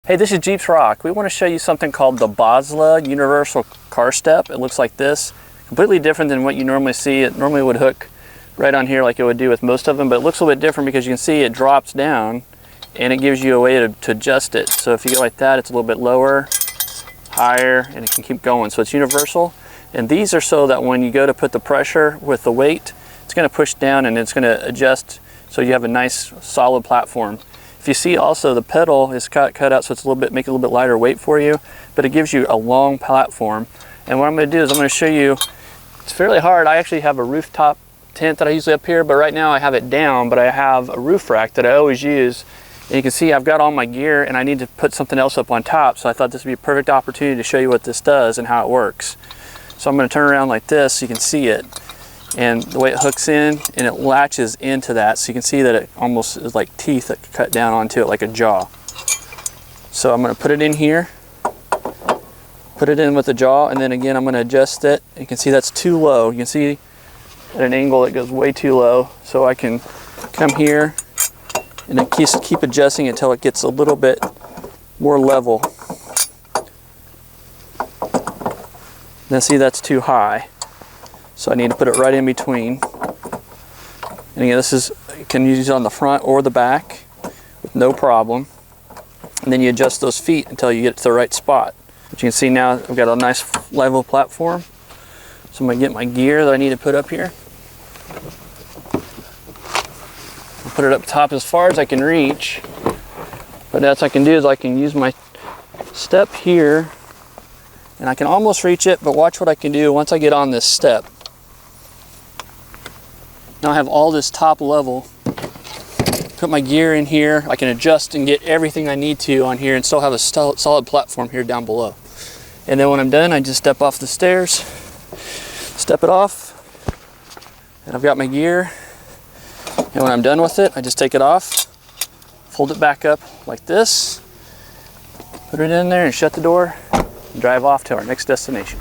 Hey, this is Jeep's Rock. We want to show you something called the Boslla universal car step. It looks like this. Completely different than what you normally see. It normally would hook right on here like it would do with most of them, but it looks a little bit different because you can see it drops down and it gives you a way to adjust it. So if you go like that, it's a little bit lower, higher, and it can keep going. So it's universal. And these are so that when you go to put the pressure with the weight, it's going to push down and it's going to adjust so you have a nice solid platform. If you see also the pedal is cut out so it's a little bit, make it a little bit lighter weight for you, but it gives you a long platform. And what I'm going to do is I'm going to show you, it's fairly hard. I actually have a rooftop tent that I usually up here, but right now I have it down, but I have a roof rack that I always use. And you can see I've got all my gear and I need to put something else up on top. So I thought this would be a perfect opportunity to show you what this does and how it works. So I'm going to turn around like this so you can see it. And the way it hooks in and it latches into that, so you can see that it almost is like teeth that cut down onto it like a jaw. So I'm going to put it in here, put it in with the jaw, and then again I'm going to adjust it. You can see that's too low. You can see at an angle it goes way too low, so I can come here and then keep adjusting until it gets a little bit more level. Now see, that's too high. So I need to put it right in between. And again, this is, you can use it on the front or the back with no problem. And then you adjust those feet until you get to the right spot. But you can see now I've got a nice level platform. So I'm going to get my gear that I need to put up here. I'll put it up top as far as I can reach. But that's what I can do is I can use my step here and I can almost reach it, but watch what I can do once I get on this step. Now I have all this top level. Put my gear in here. I can adjust and get everything I need to on here and still have a solid platform here down below. And then when I'm done, I just step off the stairs, step it off, and I've got my gear. And when I'm done with it, I just take it off, fold it back up like this, put it in there and shut the door, and drive off to our next destination.